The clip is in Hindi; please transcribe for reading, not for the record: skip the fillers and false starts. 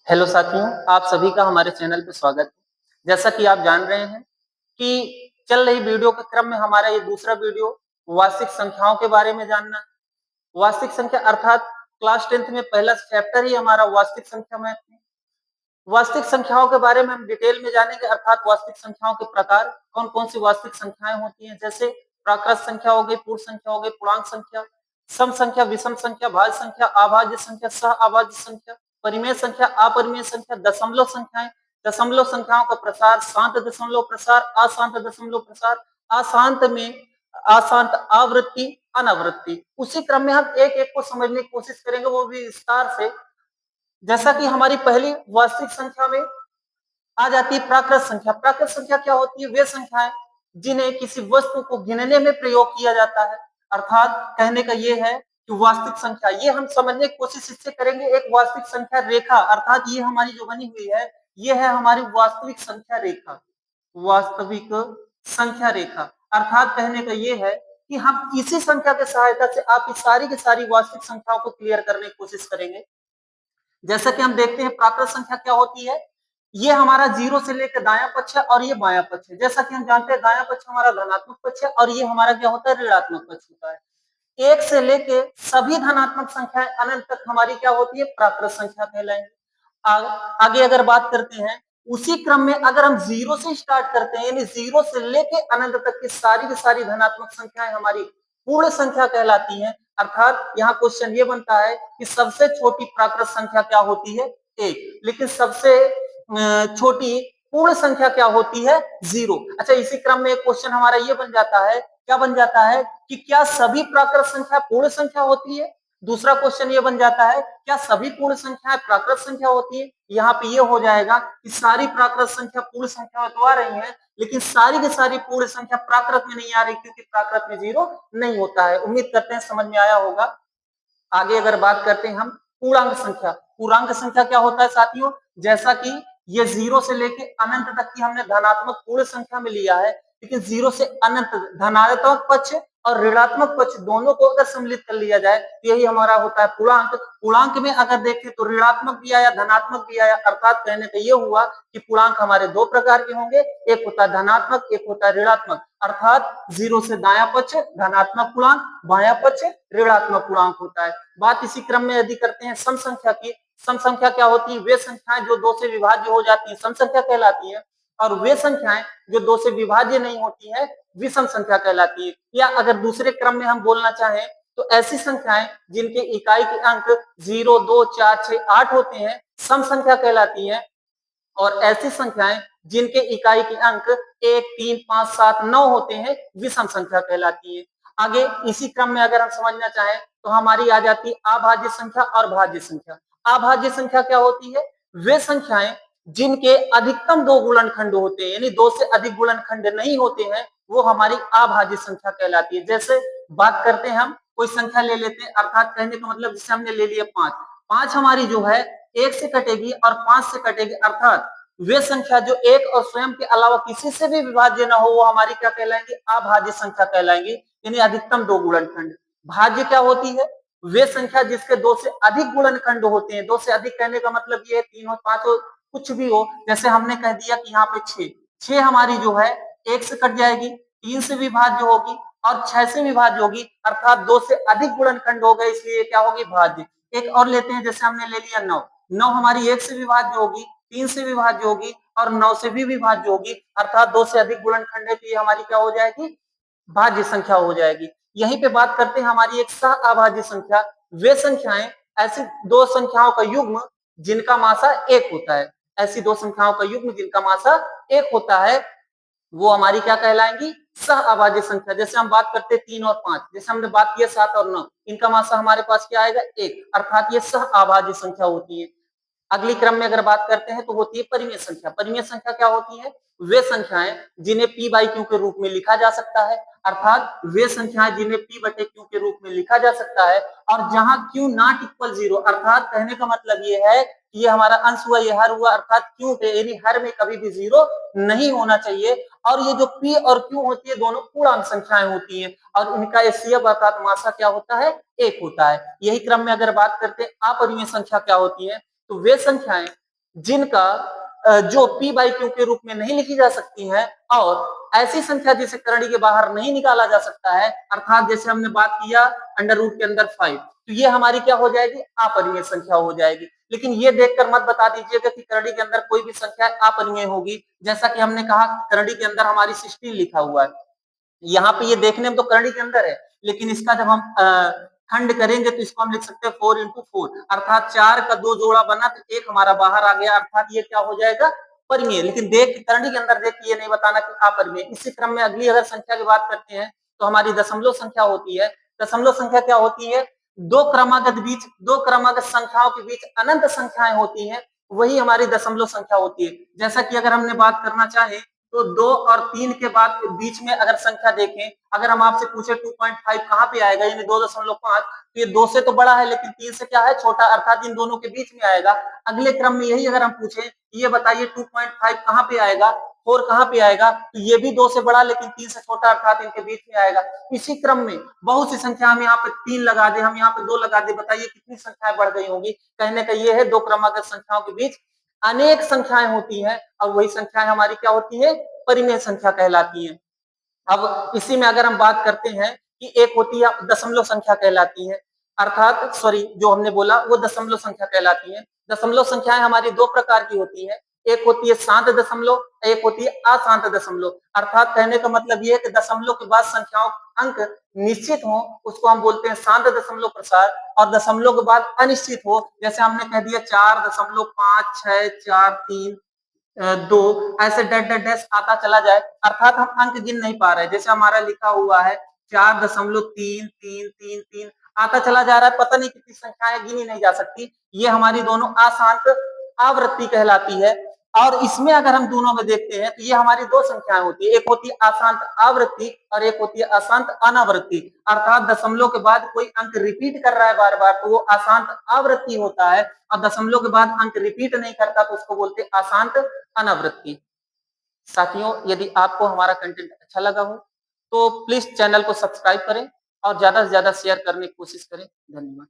हेलो साथियों, आप सभी का हमारे चैनल पे स्वागत है। जैसा कि आप जान रहे हैं कि चल रही वीडियो के क्रम में हमारा ये दूसरा वीडियो वास्तविक संख्याओं के बारे में जानना है। वास्तविक संख्या अर्थात क्लास 10th में पहला चैप्टर ही हमारा वास्तविक संख्या में है। वास्तविक संख्याओं के बारे में हम डिटेल में जानेंगे अर्थात वास्तविक संख्याओं के प्रकार, कौन-कौन सी वास्तविक संख्याएं होती हैं, जैसे प्राकृत संख्या हो गई, पूर्ण संख्या हो गई, पूर्णांक संख्या, सम संख्या, विषम संख्या, भाज्य संख्या, अभाज्य संख्या, सह-अभाज्य संख्या, परिमेय संख्या, अपरिमेय संख्या, दशमलव संख्याएं, दशमलव संख्याओं का प्रसार, शांत दशमलव प्रसार, अशांत दशमलव प्रसार, अशांत में अशांत आवृत्ति, अनावृत्ति। उसी क्रम में हम एक-एक को समझने की कोशिश करेंगे, वो भी विस्तार से। जैसा कि हमारी पहली वास्तविक संख्या में आ जाती है प्राकृत संख्या। प्राकृत संख्या क्या होती है? वे संख्याएं जिन्हें किसी वस्तु को गिनने में प्रयोग किया जाता है। अर्थात कहने का ये है कि वास्तविक संख्या, ये हम समझने की कोशिश इससे करेंगे। एक वास्तविक संख्या रेखा अर्थात ये हमारी जो बनी हुई है, ये है हमारी वास्तविक संख्या रेखा। वास्तविक संख्या रेखा अर्थात कहने का ये है कि हम इसी संख्या की सहायता से आपकी सारी की सारी वास्तविक संख्याओं को क्लियर करने की कोशिश करेंगे। जैसा कि हम देखते हैं प्राकृत संख्या क्या होती है, ये हमारा जीरो से लेकर दाया पक्ष है और ये बाया पक्ष है। जैसा कि हम जानते हैं दाया पक्ष हमारा धनात्मक पक्ष है और ये हमारा क्या होता है, ऋणात्मक पक्ष होता है। एक से लेके सभी धनात्मक संख्याएं अनंत तक हमारी क्या होती है, प्राकृत संख्या कहलाएंगी। आगे अगर बात करते हैं, उसी क्रम में अगर हम जीरो से स्टार्ट करते हैं, यानी जीरो से लेके अनंत तक की सारी धनात्मक संख्याएं हमारी पूर्ण संख्या कहलाती हैं। अर्थात यहाँ क्वेश्चन ये बनता है कि सबसे छोटी प्राकृत संख्या क्या होती है, एक, लेकिन सबसे छोटी पूर्ण संख्या क्या होती है, जीरो। अच्छा, इसी क्रम में एक क्वेश्चन हमारा ये बन जाता है, क्या बन जाता है कि क्या सभी प्राकृत संख्या पूर्ण संख्या होती है। दूसरा क्वेश्चन ये बन जाता है, क्या सभी पूर्ण संख्याएं प्राकृत संख्या होती है। यहाँ पे ये हो जाएगा कि सारी प्राकृत संख्या पूर्ण संख्या तो आ रही है, लेकिन सारी की सारी पूर्ण संख्या प्राकृत में नहीं आ रही, क्योंकि प्राकृत में जीरो नहीं होता है। उम्मीद करते हैं समझ में आया होगा। आगे अगर बात करते हैं हम पूर्णांक संख्या। पूर्णांक संख्या क्या होता है साथियों, जैसा कि ये जीरो से लेके अनंत तक की हमने धनात्मक पूर्ण संख्या में लिया है, लेकिन जीरो से अनंत धनात्मक पक्ष और ऋणात्मक पक्ष दोनों को अगर सम्मिलित कर लिया जाए तो यही हमारा होता है पूर्णांक। पूर्णांक में अगर देखें तो ऋणात्मक भी आया, धनात्मक भी आया। अर्थात कहने का ये हुआ कि पूर्णांक हमारे दो प्रकार के होंगे, एक होता है धनात्मक, एक होता है ऋणात्मक। अर्थात जीरो से दाया पक्ष धनात्मक पूर्णांक, बाया पक्ष ऋणात्मक पूर्णांक होता है। बात इसी क्रम में यदि करते हैं सम संख्या की। सम संख्या क्या होती है, वे संख्याएं जो दो से विभाज्य हो जाती है सम संख्या कहलाती है, और वे संख्याएं जो दो से विभाज्य नहीं होती है विषम संख्या कहलाती है। या अगर दूसरे क्रम में हम बोलना चाहें तो ऐसी संख्याएं जिनके इकाई के अंक 0, 2, 4, 6, 8 होते हैं सम संख्या कहलाती है, और ऐसी संख्याएं जिनके इकाई के अंक 1, 3, 5, 7, 9 होते हैं विषम संख्या कहलाती है। आगे इसी क्रम में अगर हम समझना चाहें तो हमारी आ जाती है अभाज्य संख्या और भाज्य संख्या। अभाज्य संख्या क्या होती है, वे संख्याएं जिनके अधिकतम दो गुणनखंड होते हैं, यानी दो से अधिक गुणनखंड नहीं होते हैं, वो हमारी अभाज्य संख्या कहलाती है। जैसे बात करते हैं, हम कोई संख्या ले लेते हैं, अर्थात कहने का मतलब जैसे हमने ले लिया 5, 5 हमारी जो है एक से कटेगी और 5 से कटेगी। अर्थात वे संख्या जो एक और स्वयं के अलावा किसी से भी विभाज्य ना हो वो हमारी क्या कहलाएंगी, अभाज्य संख्या कहलाएंगी, यानी अधिकतम दो गुणनखंड। भाज्य क्या होती है, वे संख्या जिसके दो से अधिक गुणनखंड होते हैं। दो से अधिक कहने का मतलब ये है 3 हो, 5 हो, कुछ भी हो। जैसे हमने कह दिया कि यहाँ पे 6, 6 हमारी जो है एक से कट जाएगी, 3 से विभाज्य होगी और 6 से विभाज्य होगी। अर्थात दो से अधिक गुणनखंड हो गए, इसलिए क्या होगी, भाज्य। एक और लेते हैं, जैसे हमने ले लिया 9, 9 हमारी एक से विभाज्य होगी, 3 से विभाज्य होगी और 9 से भी विभाज्य होगी। अर्थात दो से अधिक गुणनखंड है तो ये हमारी क्या हो जाएगी, भाज्य संख्या हो जाएगी। यहीं पे बात करते हैं हमारी एक सह अभाज्य संख्या। वे संख्याएं ऐसी दो संख्याओं का युग्म जिनका मासा एक होता है, ऐसी दो संख्याओं का युग्म जिनका मासा एक होता है, वो हमारी क्या कहलाएंगी, सह अभाज्य संख्या। जैसे हम बात करते हैं 3 और 5, जैसे हमने बात किया 7 और 9, इनका मासा हमारे पास क्या आएगा, एक। अर्थात ये सह अभाज्य संख्या होती है। अगली क्रम में अगर बात करते हैं तो होती है परिमेय संख्या। परिमेय संख्या क्या होती है, वे संख्याएं जिन्हें p बाई क्यू के रूप में लिखा जा सकता है। अर्थात वे संख्याएं जिन्हें p बटे क्यू के रूप में लिखा जा सकता है, और जहां q नॉट इक्वल 0, अर्थात कहने का मतलब ये है कि ये हमारा अंश हुआ, ये हर हुआ, अर्थात q पे यानी हर में कभी भी 0 नहीं होना चाहिए। और ये जो p और q होती है दोनों पूर्णांक संख्याएं होती हैं, और इनका एचसीएफ अर्थात मासा क्या होता है, एक होता है। यही क्रम में अगर बात करते हैं अपरिमेय संख्या क्या होती है, तो वे संख्याएं जिनका जो p बाई क्यू के रूप में नहीं लिखी जा सकती है, और ऐसी संख्या जिसे करड़ी के बाहर नहीं निकाला जा सकता है, अर्थात जैसे हमने बात किया अंडर रूट के अंदर 5, तो ये हमारी क्या हो जाएगी, अपरिमेय संख्या हो जाएगी। लेकिन ये देखकर मत बता दीजिएगा कि करड़ी के अंदर कोई भी संख्या अपरिमेय होगी। जैसा कि हमने कहा करड़ी के अंदर हमारी 16 लिखा हुआ है, यहाँ पे ये देखने में तो करड़ी के अंदर है, लेकिन इसका जब हम खंड करेंगे तो इसको हम लिख सकते हैं 4 इंटू 4, अर्थात 4 का 2 जोड़ा बना तो 1 हमारा बाहर आ गया, अर्थात ये क्या हो जाएगा, परिमेय। लेकिन देख करड़ी के अंदर देख के ये नहीं बताना कि अपरिमेय। इसी क्रम में अगली अगर संख्या की बात करते हैं तो हमारी दशमलव संख्या होती है। दशमलव संख्या क्या होती है, दो क्रमागत संख्याओं के बीच अनंत संख्याएं होती हैं, वही हमारी दशमलव संख्या होती है। जैसा कि अगर हमने बात करना चाहे तो 2 और 3 के बाद बीच में अगर संख्या देखें, अगर हम आपसे पूछे 2.5 कहाँ पे आएगा, यानी 2.5, तो ये 2 से तो बड़ा है लेकिन 3 से क्या है, छोटा, अर्थात इन दोनों के बीच में आएगा। अगले क्रम में यही अगर हम पूछे, ये बताइए 2.5 कहाँ पे आएगा, 4 कहाँ पे आएगा, तो ये भी 2 से बड़ा लेकिन 3 से छोटा, अर्थात इनके बीच में आएगा। इसी क्रम में बहुत सी संख्या, हम यहाँ पे 3 लगा दे, हम यहाँ पे 2 लगा दे, बताइए कितनी संख्याएं बढ़ गई होंगी। कहने का ये है, दो क्रमागत संख्याओं के बीच अनेक संख्याएं होती हैं, और वही संख्याएं हमारी क्या होती है, परिमेय संख्या कहलाती है। अब इसी में अगर हम बात करते हैं कि एक होती है दशमलव संख्या कहलाती है, अर्थात सॉरी जो हमने बोला वो दशमलव संख्या कहलाती है। दशमलव संख्याएं हमारी दो प्रकार की होती है, एक होती है शांत दशमलव, एक होती है अशांत दशमलव। अर्थात कहने का मतलब ये है कि दशमलव के बाद संख्याओं अंक निश्चित हो उसको हम बोलते हैं शांत दशमलव प्रसार, और दशमलव के बाद अनिश्चित हो, जैसे हमने कह दिया 4.5, 6, 4, 3, 2, ऐसे डैश डैश डैश आता चला जाए, अर्थात हम अंक गिन नहीं पा रहे। जैसे हमारा लिखा हुआ है 4.333 आता चला जा रहा है, पता नहीं कितनी संख्याएं गिनी नहीं जा सकती। ये हमारी दोनों अशांत आवृत्ति कहलाती है। और इसमें अगर हम दोनों में देखते हैं तो ये हमारी दो संख्याएं होती है, एक होती है अशांत आवृत्ति और एक होती है अशांत अनावृत्ति। अर्थात दशमलव के बाद कोई अंक रिपीट कर रहा है बार बार तो वो अशांत आवृत्ति होता है, और दशमलव के बाद अंक रिपीट नहीं करता तो उसको बोलते हैं अशांत अनावृत्ति। साथियों, यदि आपको हमारा कंटेंट अच्छा लगा हो तो प्लीज चैनल को सब्सक्राइब करें और ज्यादा से ज्यादा शेयर करने की कोशिश करें। धन्यवाद।